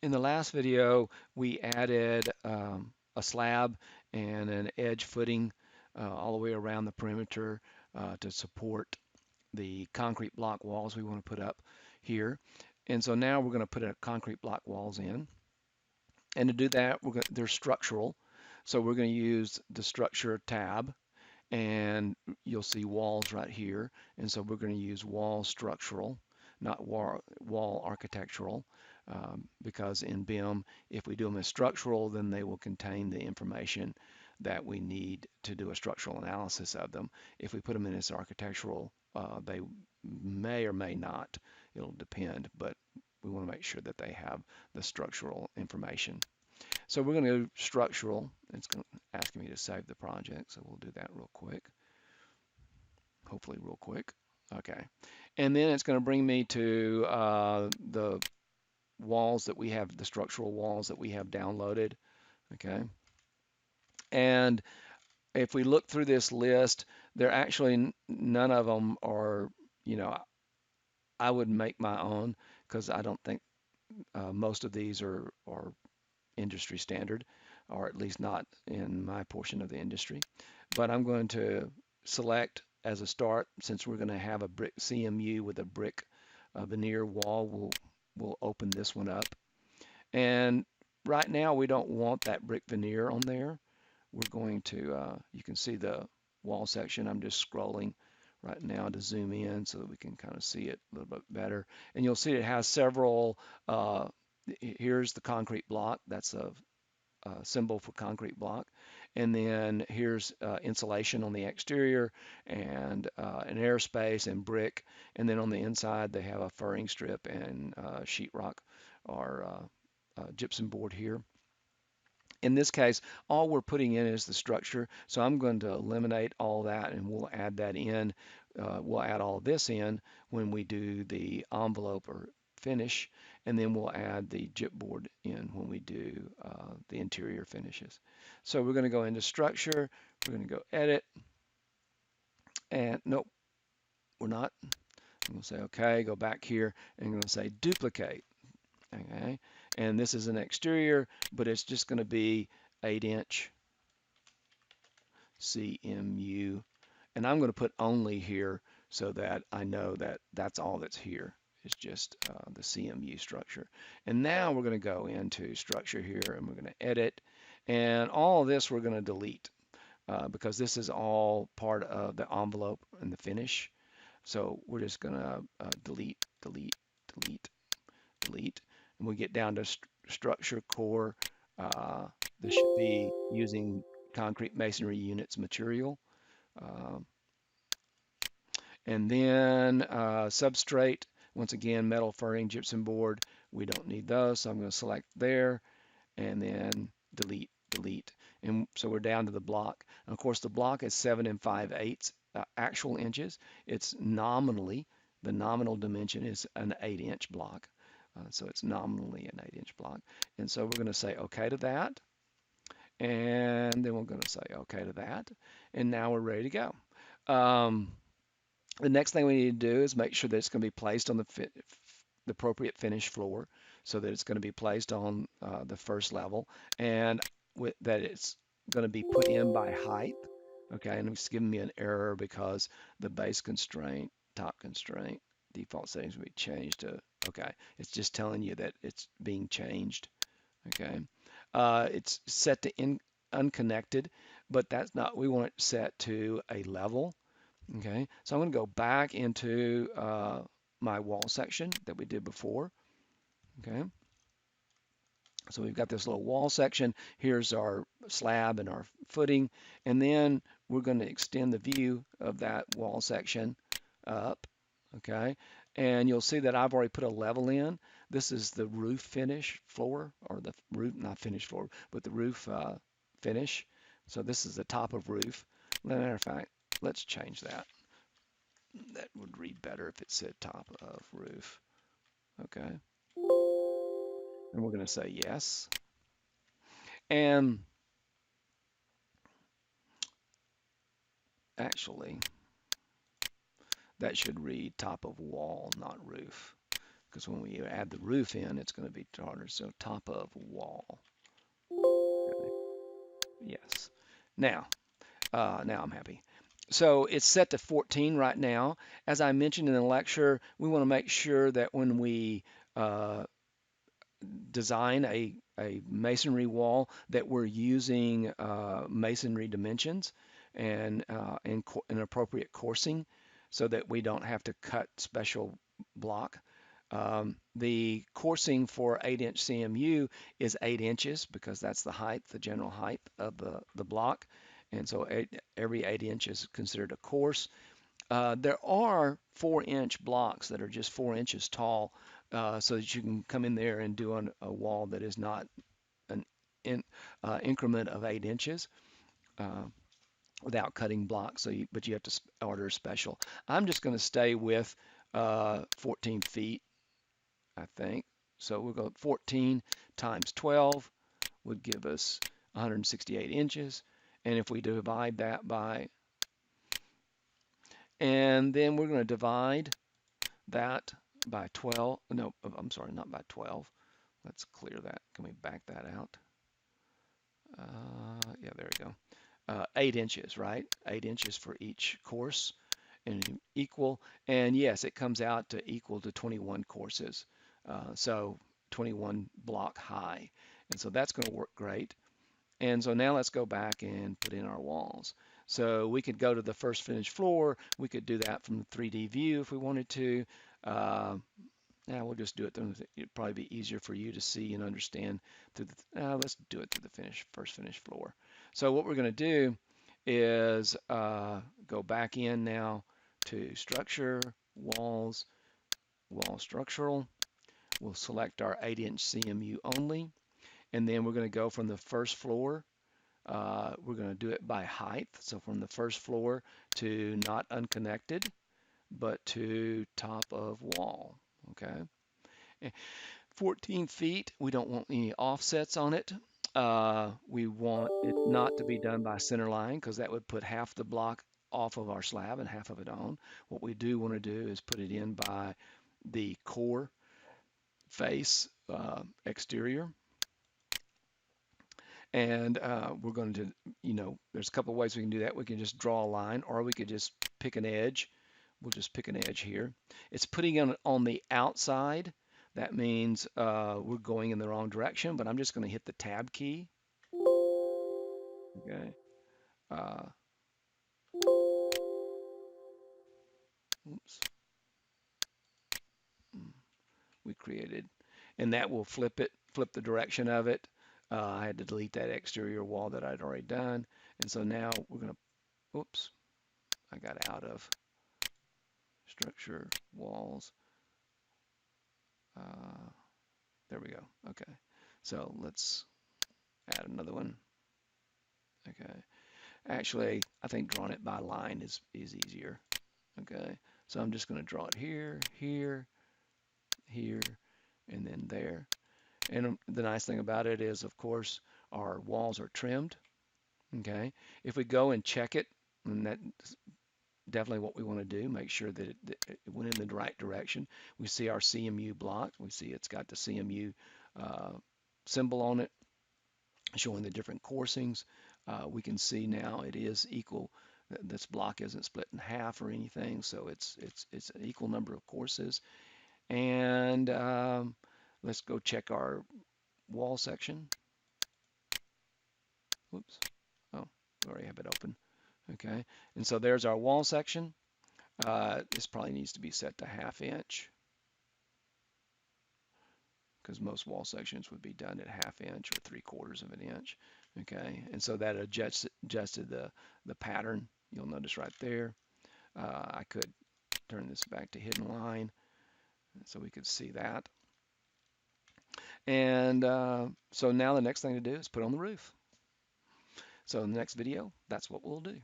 In the last video, we added a slab and an edge footing all the way around the perimeter to support the concrete block walls we want to put up here. And so now we're going to put a concrete block walls in. And to do that, they're structural. So we're going to use the structure tab, and you'll see walls right here. And so we're going to use wall structural, not wall architectural, because in BIM, if we do them as structural, then they will contain the information that we need to do a structural analysis of them. If we put them in as architectural, they may or may not. It'll depend, but we want to make sure that they have the structural information. So we're going to go structural. It's going to ask me to save the project, so we'll do that real quick. Hopefully real quick. Okay. And then it's going to bring me to the walls that we have, the structural walls that we have downloaded. Okay. And if we look through this list, there actually none of them are, you know, I would make my own because I don't think most of these are industry standard, or at least not in my portion of the industry. But I'm going to select as a start, since we're going to have a brick CMU with a brick veneer wall, we'll open this one up. And right now we don't want that brick veneer on there. We're going to, you can see the wall section. I'm just scrolling right now to zoom in so that we can kind of see it a little bit better. And you'll see it has several, here's the concrete block. That's a symbol for concrete block. And then here's insulation on the exterior and an airspace and brick. And then on the inside, they have a furring strip and sheetrock or gypsum board here. In this case, all we're putting in is the structure. So I'm going to eliminate all that and we'll add that in. We'll add all this in when we do the envelope or finish, and then we'll add the gypboard in when we do the interior finishes. So we're going to go into structure, we're going to go edit, and nope, we're not. I'm going to say okay, go back here, and I'm going to say duplicate. Okay, and this is an exterior, but it's just going to be 8-inch CMU, and I'm going to put only here so that I know that that's all that's here. It's just the CMU structure. And now we're going to go into structure here and we're going to edit. And all of this we're going to delete because this is all part of the envelope and the finish. So we're just going to delete, delete, delete, delete. And we get down to structure core. This should be using concrete masonry units material. Um, and then substrate, once again, metal furring gypsum board. We don't need those, so I'm going to select there and then delete, delete. And so we're down to the block. And of course, the block is 7 5/8 actual inches. It's nominally, the nominal dimension is an 8-inch block. So it's nominally an 8-inch block. And so we're going to say OK to that. And then we're going to say OK to that. And now we're ready to go. The next thing we need to do is make sure that it's going to be placed on the appropriate finish floor, so that it's going to be placed on the first level, and that it's going to be put in by height. Okay, and it's giving me an error because the base constraint, top constraint, default settings will be changed to, okay, it's just telling you that it's being changed. Okay, it's set to unconnected, but that's not, we want it set to a level. Okay, so I'm going to go back into my wall section that we did before. Okay, so we've got this little wall section. Here's our slab and our footing, and then we're going to extend the view of that wall section up. Okay, and you'll see that I've already put a level in. This is the roof finish floor, or the roof, not finish floor, but the roof finish. So this is the top of roof. Matter of fact, let's change that. That would read better if it said top of roof. Okay. And we're going to say yes. And actually, that should read top of wall, not roof. because when we add the roof in, it's going to be harder. So top of wall. Okay. Yes. Now, now I'm happy. So it's set to 14 right now. As I mentioned in the lecture, we want to make sure that when we uh, design a masonry wall that we're using masonry dimensions and appropriate coursing so that we don't have to cut special block. The coursing for 8-inch CMU is 8 inches because that's the height, the general height of the block. And so every 8 inches is considered a course. There are 4-inch blocks that are just 4 inches tall, so that you can come in there and do a wall that is not an increment of 8 inches uh, without cutting blocks. But you have to order special. I'm just going to stay with 14 feet, I think. So we'll go 14 times 12 would give us 168 inches. And if we divide that by, and then we're going to divide that by 12. No, I'm sorry, not by 12. Let's clear that. Can we back that out? Yeah, there we go. 8 inches, right? 8 inches for each course and equal. And yes, it comes out to equal to 21 courses. So 21 block high. And so that's going to work great. And so now let's go back and put in our walls. So we could go to the first finished floor. We could do that from the 3D view if we wanted to. Uh, Now we'll just do it. It'd probably be easier for you to see and understand through the. Let's do it through the first finished floor. So what we're going to do is go back in now to structure, walls, wall structural. We'll select our 8-inch CMU only, and then we're going to go from the first floor. We're going to do it by height. So from the first floor to not unconnected, but to top of wall. Okay. 14 feet, we don't want any offsets on it. We want it not to be done by center line because that would put half the block off of our slab and half of it on. What we do want to do is put it in by the core face exterior. And we're going to, there's a couple of ways we can do that. We can just draw a line or we could just pick an edge. We'll just pick an edge here. It's putting it on the outside. That means we're going in the wrong direction, but I'm just going to hit the tab key. Okay. Uh, oops. We created, and that will flip the direction of it. I had to delete that exterior wall that I'd already done. And so now we're going to, oops, I got out of structure, walls. There we go. Okay. So let's add another one. Okay. Actually, I think drawing it by line is easier. Okay. So I'm just going to draw it here, here, here, and then there. And the nice thing about it is, of course, our walls are trimmed. Okay. If we go and check it, and that's definitely what we want to do, make sure that it went in the right direction. We see our CMU block. We see it's got the CMU symbol on it, showing the different coursings. We can see now it is equal. This block isn't split in half or anything, so it's an equal number of courses. And let's go check our wall section. Whoops. Oh, we already have it open. Okay, and so there's our wall section. This probably needs to be set to 1/2 inch because most wall sections would be done at 1/2 inch or 3/4 of an inch. Okay, and so that adjusted the pattern. You'll notice right there. I could turn this back to hidden line so we could see that. And so now the next thing to do is put on the roof. So in the next video, that's what we'll do.